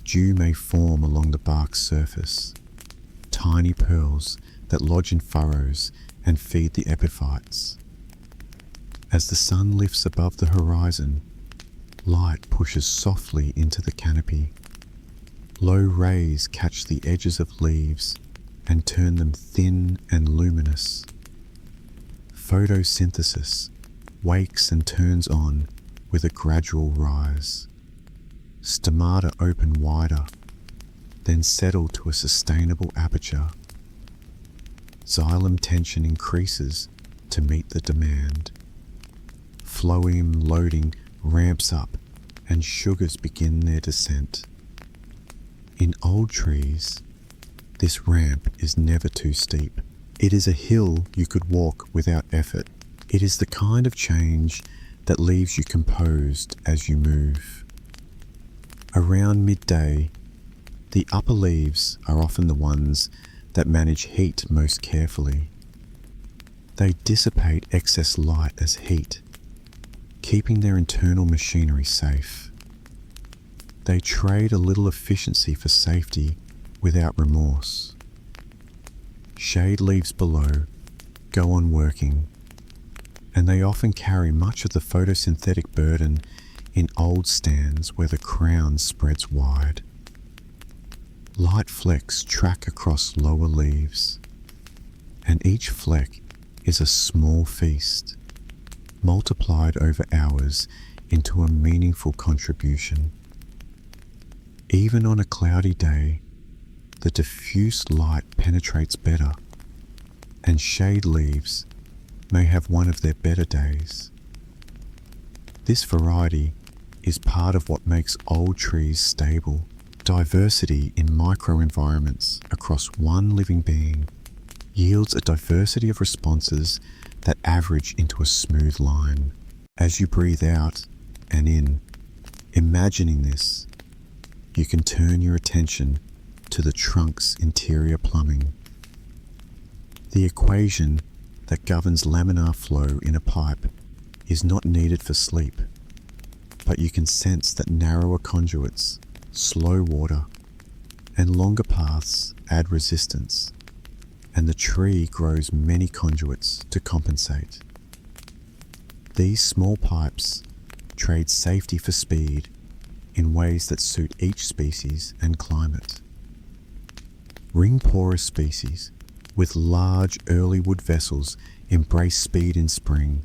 dew may form along the bark's surface, tiny pearls that lodge in furrows and feed the epiphytes. As the sun lifts above the horizon, light pushes softly into the canopy. Low rays catch the edges of leaves and turn them thin and luminous. Photosynthesis wakes and turns on with a gradual rise. Stomata open wider, then settle to a sustainable aperture. Xylem tension increases to meet the demand. Phloem loading ramps up and sugars begin their descent. In old trees, this ramp is never too steep. It is a hill you could walk without effort. It is the kind of change that leaves you composed as you move. Around midday, the upper leaves are often the ones that manage heat most carefully. They dissipate excess light as heat, keeping their internal machinery safe. They trade a little efficiency for safety without remorse. Shade leaves below go on working, and they often carry much of the photosynthetic burden in old stands where the crown spreads wide. Light flecks track across lower leaves, and each fleck is a small feast, multiplied over hours into a meaningful contribution. Even on a cloudy day, the diffuse light penetrates better, and shade leaves may have one of their better days. This variety is part of what makes old trees stable. Diversity in microenvironments across one living being yields a diversity of responses that average into a smooth line. As you breathe out and in, imagining this, you can turn your attention to the trunk's interior plumbing. The equation that governs laminar flow in a pipe is not needed for sleep, but you can sense that narrower conduits slow water, and longer paths add resistance, and the tree grows many conduits to compensate. These small pipes trade safety for speed in ways that suit each species and climate. Ring-porous species with large early wood vessels embrace speed in spring,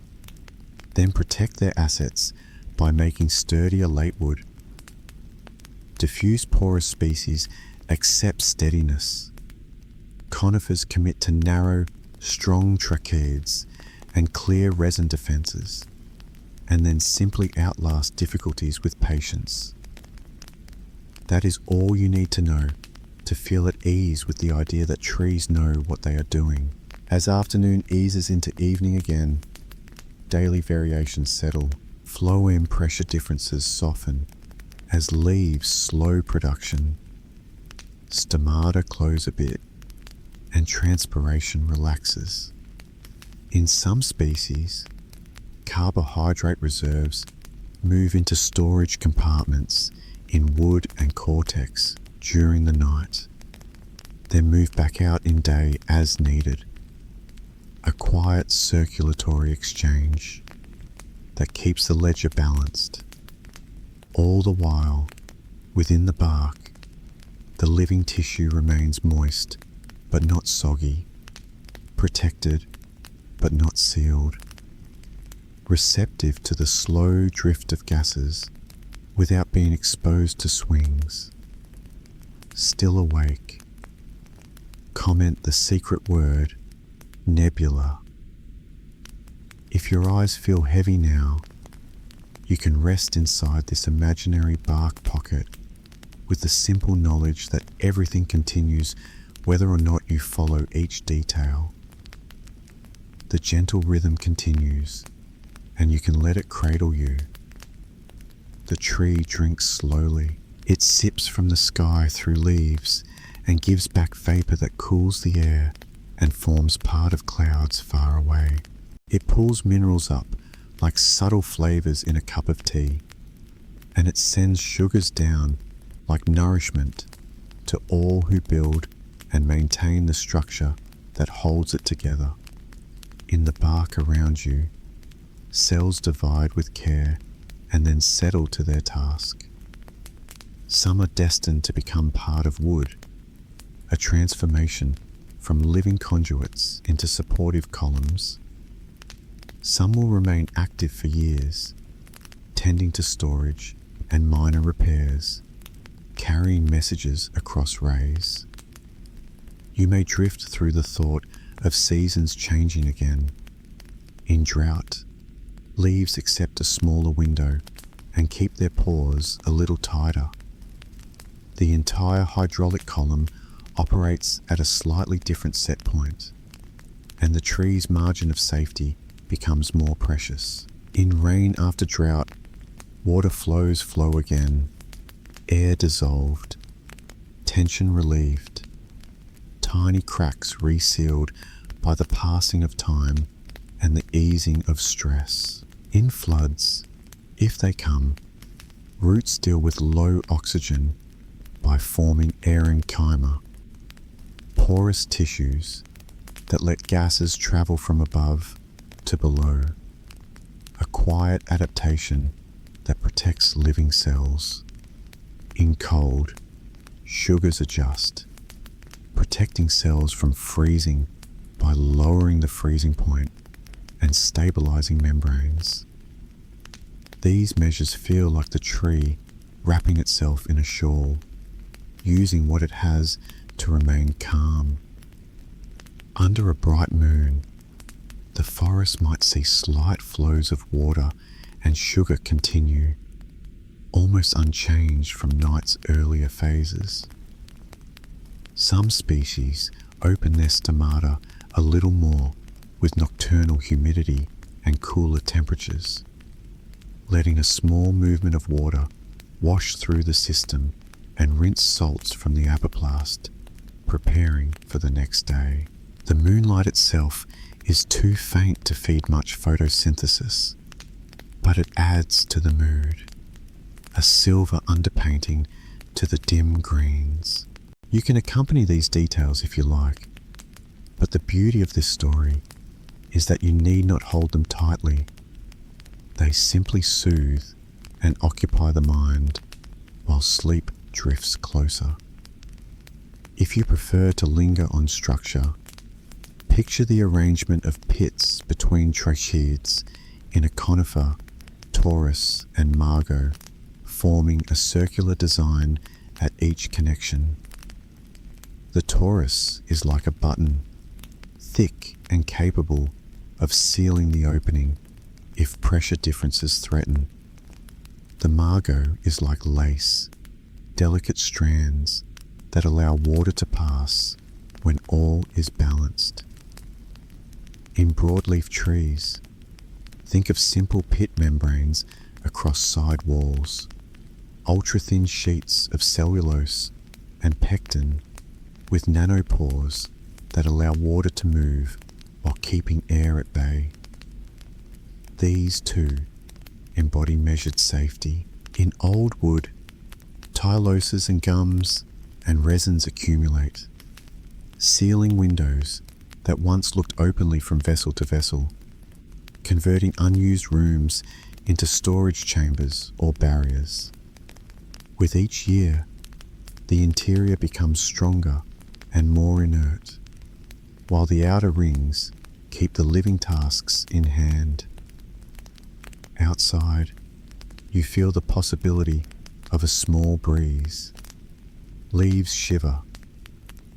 then protect their assets by making sturdier late wood. Diffuse porous species accept steadiness. Conifers commit to narrow, strong tracheids and clear resin defenses, and then simply outlast difficulties with patience. That is all you need to know to feel at ease with the idea that trees know what they are doing. As afternoon eases into evening again, daily variations settle, phloem pressure differences soften, as leaves slow production, stomata close a bit, and transpiration relaxes. In some species, carbohydrate reserves move into storage compartments in wood and cortex during the night, then move back out in day as needed. A quiet circulatory exchange that keeps the ledger balanced. All the while, within the bark, the living tissue remains moist but not soggy, protected but not sealed, receptive to the slow drift of gases without being exposed to swings. Still awake. Comment the secret word nebula. If your eyes feel heavy now, you can rest inside this imaginary bark pocket with the simple knowledge that everything continues whether or not you follow each detail. The gentle rhythm continues, and you can let it cradle you. The tree drinks slowly. It sips from the sky through leaves and gives back vapor that cools the air and forms part of clouds far away. It pulls minerals up like subtle flavors in a cup of tea, and it sends sugars down like nourishment to all who build and maintain the structure that holds it together. In the bark around you, cells divide with care and then settle to their task. Some are destined to become part of wood, a transformation from living conduits into supportive columns. Some will remain active for years, tending to storage and minor repairs, carrying messages across rays. You may drift through the thought of seasons changing again. In drought, leaves accept a smaller window and keep their pores a little tighter. The entire hydraulic column operates at a slightly different set point, and the tree's margin of safety becomes more precious. In rain after drought, water flows flow again, air dissolved, tension relieved, tiny cracks resealed by the passing of time and the easing of stress. In floods, if they come, roots deal with low oxygen by forming parenchyma, porous tissues that let gases travel from above to below, a quiet adaptation that protects living cells. In cold, sugars adjust, protecting cells from freezing by lowering the freezing point and stabilizing membranes. These measures feel like the tree wrapping itself in a shawl, using what it has to remain calm. Under a bright moon, the forest might see slight flows of water and sugar continue, almost unchanged from night's earlier phases. Some species open their stomata a little more with nocturnal humidity and cooler temperatures, letting a small movement of water wash through the system and rinse salts from the apoplast, preparing for the next day. The moonlight itself is too faint to feed much photosynthesis, but it adds to the mood, a silver underpainting to the dim greens. You can accompany these details if you like, but the beauty of this story is that you need not hold them tightly. They simply soothe and occupy the mind while sleep drifts closer. If you prefer to linger on structure, picture the arrangement of pits between tracheids in a conifer, torus, and margo, forming a circular design at each connection. The torus is like a button, thick and capable of sealing the opening if pressure differences threaten. The margo is like lace, delicate strands that allow water to pass when all is balanced. In broadleaf trees, think of simple pit membranes across side walls, ultra-thin sheets of cellulose and pectin with nanopores that allow water to move while keeping air at bay. These too embody measured safety. In old wood, tyloses and gums and resins accumulate, sealing windows that once looked openly from vessel to vessel, converting unused rooms into storage chambers or barriers. With each year, the interior becomes stronger and more inert, while the outer rings keep the living tasks in hand. Outside, you feel the possibility of a small breeze. Leaves shiver,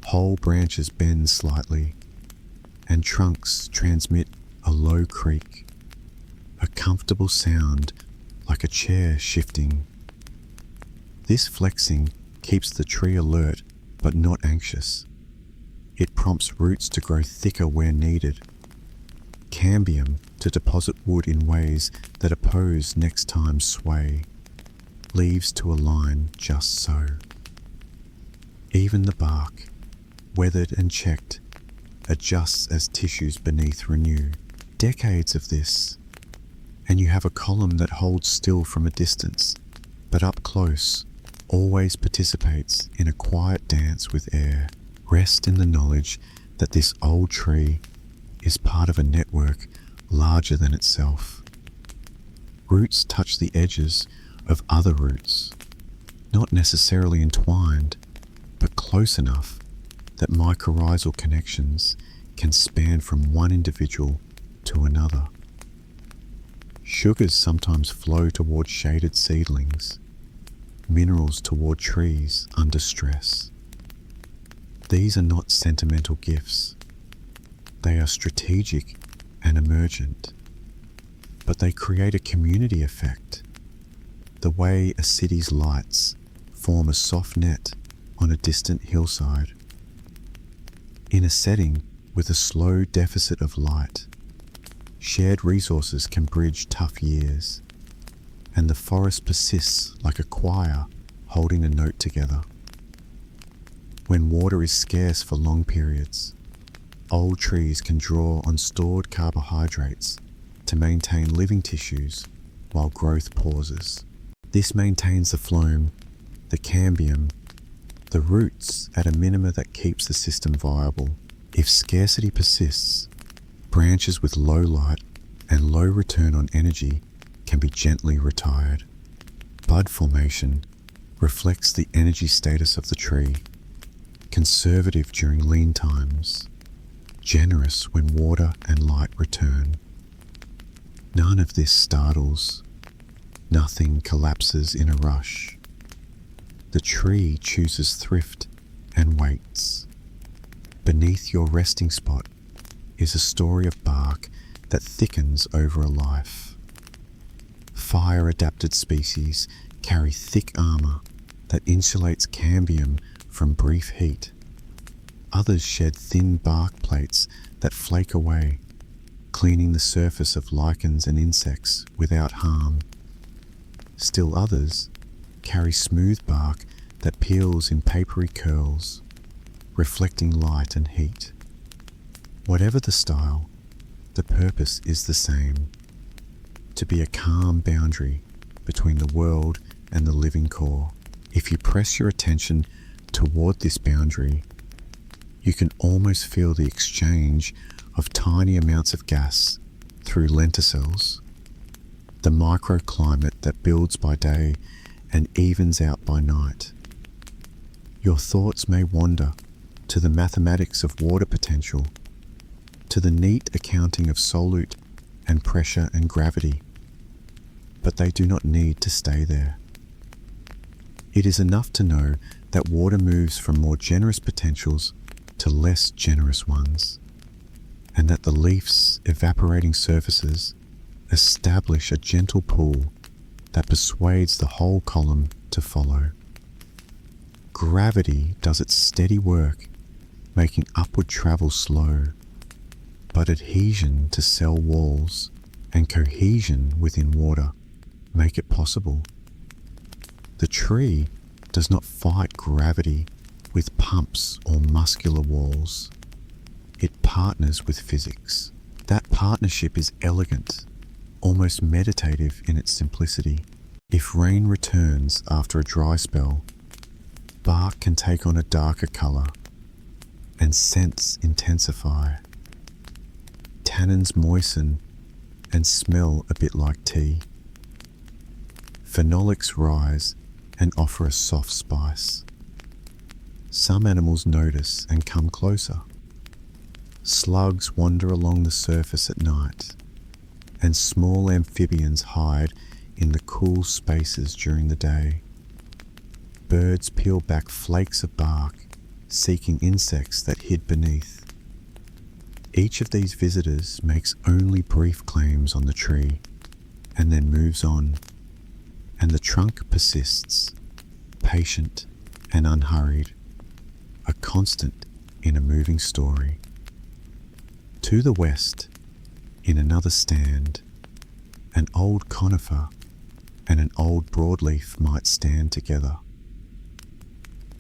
whole branches bend slightly, and trunks transmit a low creak, a comfortable sound like a chair shifting. This flexing keeps the tree alert but not anxious. It prompts roots to grow thicker where needed, cambium to deposit wood in ways that oppose next time's sway, leaves to align just so. Even the bark, weathered and checked, adjusts as tissues beneath renew. Decades of this, and you have a column that holds still from a distance, but up close, always participates in a quiet dance with air. Rest in the knowledge that this old tree is part of a network larger than itself. Roots touch the edges of other roots, not necessarily entwined, but close enough that mycorrhizal connections can span from one individual to another. Sugars sometimes flow toward shaded seedlings, minerals toward trees under stress. These are not sentimental gifts. They are strategic and emergent, but they create a community effect, the way a city's lights form a soft net on a distant hillside. In a setting with a slow deficit of light, shared resources can bridge tough years, and the forest persists like a choir holding a note together. When water is scarce for long periods, old trees can draw on stored carbohydrates to maintain living tissues while growth pauses. This maintains the phloem, the cambium, the roots at a minima that keeps the system viable. If scarcity persists, branches with low light and low return on energy can be gently retired. Bud formation reflects the energy status of the tree, conservative during lean times, generous when water and light return. None of this startles. Nothing collapses in a rush. The tree chooses thrift and waits. Beneath your resting spot is a story of bark that thickens over a life. Fire-adapted species carry thick armor that insulates cambium from brief heat. Others shed thin bark plates that flake away, cleaning the surface of lichens and insects without harm. Still others carry smooth bark that peels in papery curls, reflecting light and heat. Whatever the style, the purpose is the same: to be a calm boundary between the world and the living core. If you press your attention toward this boundary, you can almost feel the exchange of tiny amounts of gas through lenticels, the microclimate that builds by day and evens out by night. Your thoughts may wander to the mathematics of water potential, to the neat accounting of solute and pressure and gravity, but they do not need to stay there. It is enough to know that water moves from more generous potentials to less generous ones, and that the leaf's evaporating surfaces establish a gentle pool that persuades the whole column to follow. Gravity does its steady work, making upward travel slow, but adhesion to cell walls and cohesion within water make it possible. The tree does not fight gravity with pumps or muscular walls. It partners with physics. That partnership is elegant, almost meditative in its simplicity. If rain returns after a dry spell, bark can take on a darker color and scents intensify. Tannins moisten and smell a bit like tea. Phenolics rise and offer a soft spice. Some animals notice and come closer. Slugs wander along the surface at night, and small amphibians hide in the cool spaces during the day. Birds peel back flakes of bark, seeking insects that hid beneath. Each of these visitors makes only brief claims on the tree and then moves on, and the trunk persists, patient and unhurried, a constant in a moving story. To the west, in another stand, an old conifer and an old broadleaf might stand together.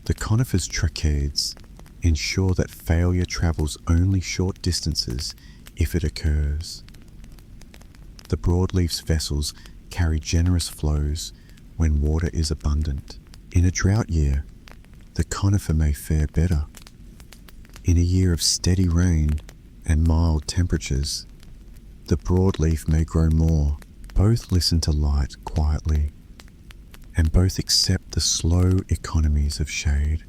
The conifer's tracheids ensure that failure travels only short distances if it occurs. The broadleaf's vessels carry generous flows when water is abundant. In a drought year, the conifer may fare better. In a year of steady rain and mild temperatures, the broadleaf may grow more. Both listen to light quietly, and both accept the slow economies of shade.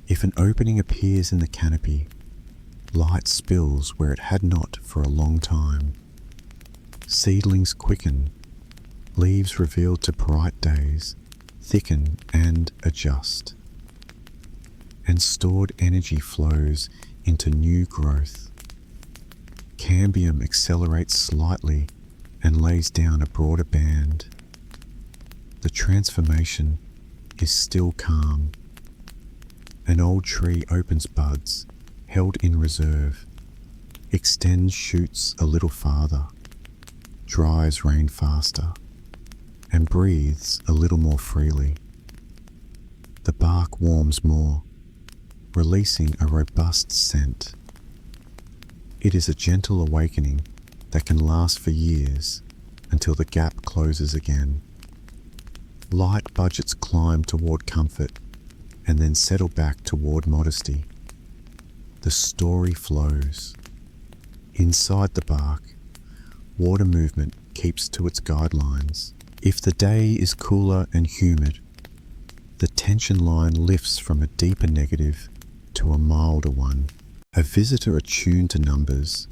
If an opening appears in the canopy, light spills where it had not for a long time. Seedlings quicken, leaves revealed to bright days thicken and adjust, and stored energy flows into new growth. Cambium accelerates slightly and lays down a broader band. The transformation is still calm. An old tree opens buds, held in reserve, extends shoots a little farther, dries rain faster, and breathes a little more freely. The bark warms more, releasing a robust scent. It is a gentle awakening that can last for years until the gap closes again. Light budgets climb toward comfort and then settle back toward modesty. The story flows. Inside the bark, water movement keeps to its guidelines. If the day is cooler and humid, the tension line lifts from a deeper negative to a milder one. A visitor attuned to numbers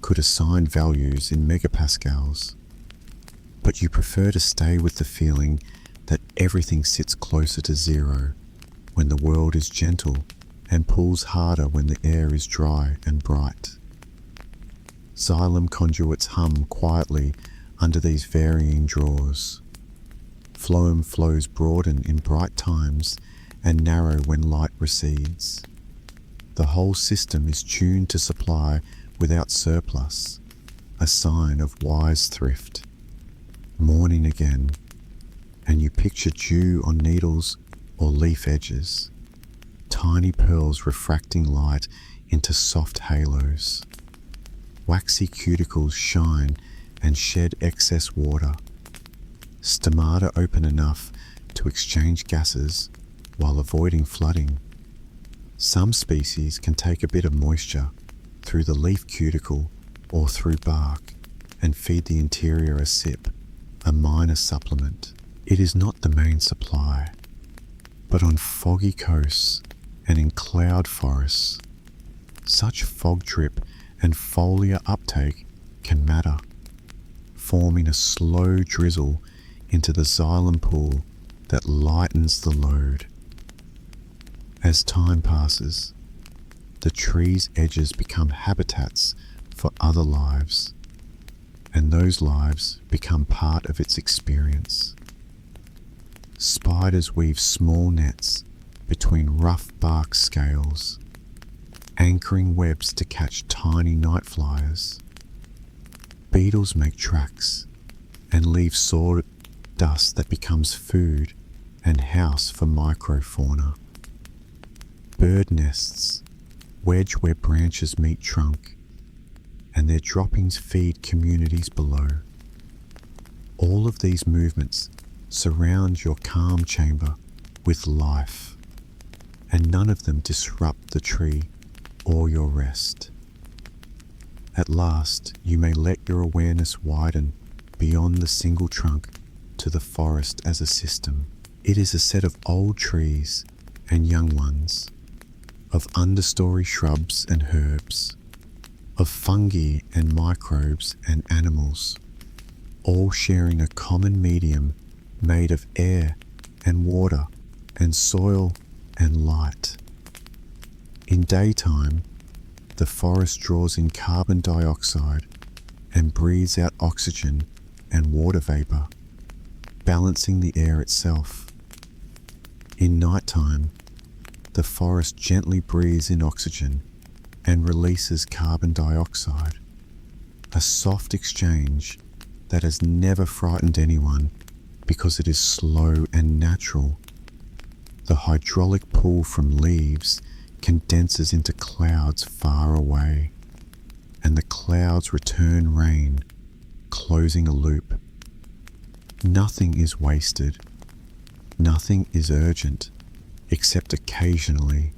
could assign values in megapascals, but you prefer to stay with the feeling that everything sits closer to zero when the world is gentle and pulls harder when the air is dry and bright. Xylem conduits hum quietly under these varying draws. Phloem flows broaden in bright times and narrow when light recedes. The whole system is tuned to supply without surplus, a sign of wise thrift. Morning again, and you picture dew on needles or leaf edges, tiny pearls refracting light into soft halos. Waxy cuticles shine and shed excess water. Stomata open enough to exchange gases while avoiding flooding. Some species can take a bit of moisture through the leaf cuticle or through bark and feed the interior a sip, a minor supplement. It is not the main supply, but on foggy coasts and in cloud forests, such fog drip and foliar uptake can matter, forming a slow drizzle into the xylem pool that lightens the load. As time passes, the tree's edges become habitats for other lives, and those lives become part of its experience. Spiders weave small nets between rough bark scales, anchoring webs to catch tiny night flyers. Beetles make tracks and leave sawdust that becomes food and house for microfauna. Bird nests wedge where branches meet trunk, and their droppings feed communities below. All of these movements surround your calm chamber with life, and none of them disrupt the tree or your rest. At last, you may let your awareness widen beyond the single trunk to the forest as a system. It is a set of old trees and young ones, of understory shrubs and herbs, of fungi and microbes and animals, all sharing a common medium made of air and water and soil and light. In daytime, The forest draws in carbon dioxide and breathes out oxygen and water vapor, balancing the air itself. In nighttime, the forest gently breathes in oxygen and releases carbon dioxide, a soft exchange that has never frightened anyone because it is slow and natural. The hydraulic pull from leaves condenses into clouds far away, and the clouds return rain, closing a loop. Nothing is wasted. Nothing is urgent, except occasionally,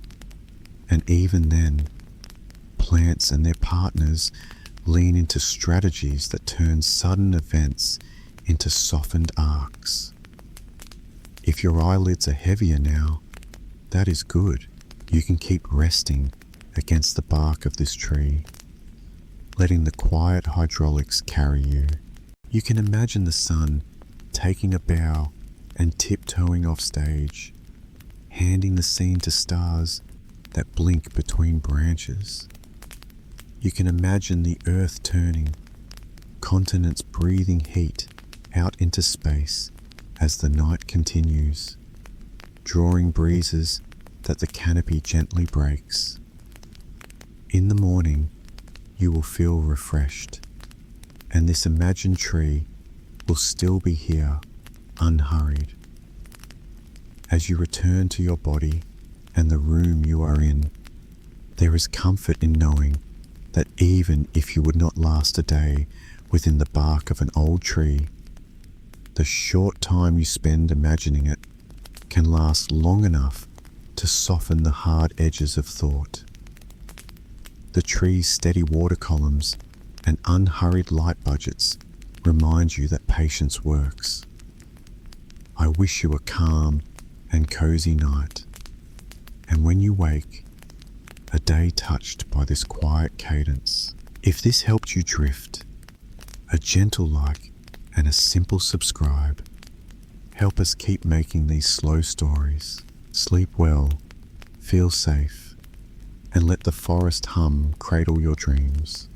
and even then, plants and their partners lean into strategies that turn sudden events into softened arcs. If your eyelids are heavier now, that is good. You can keep resting against the bark of this tree, letting the quiet hydraulics carry you. You can imagine the sun taking a bow and tiptoeing off stage, handing the scene to stars that blink between branches. You can imagine the earth turning, continents breathing heat out into space as the night continues, drawing breezes that the canopy gently breaks. In the morning, you will feel refreshed, and this imagined tree will still be here, unhurried. As you return to your body and the room you are in, there is comfort in knowing that even if you would not last a day within the bark of an old tree, the short time you spend imagining it can last long enough to soften the hard edges of thought. The tree's steady water columns and unhurried light budgets remind you that patience works. I wish you a calm and cozy night, and when you wake, a day touched by this quiet cadence. If this helped you drift, a gentle like and a simple subscribe help us keep making these slow stories. Sleep well, feel safe, and let the forest hum cradle your dreams.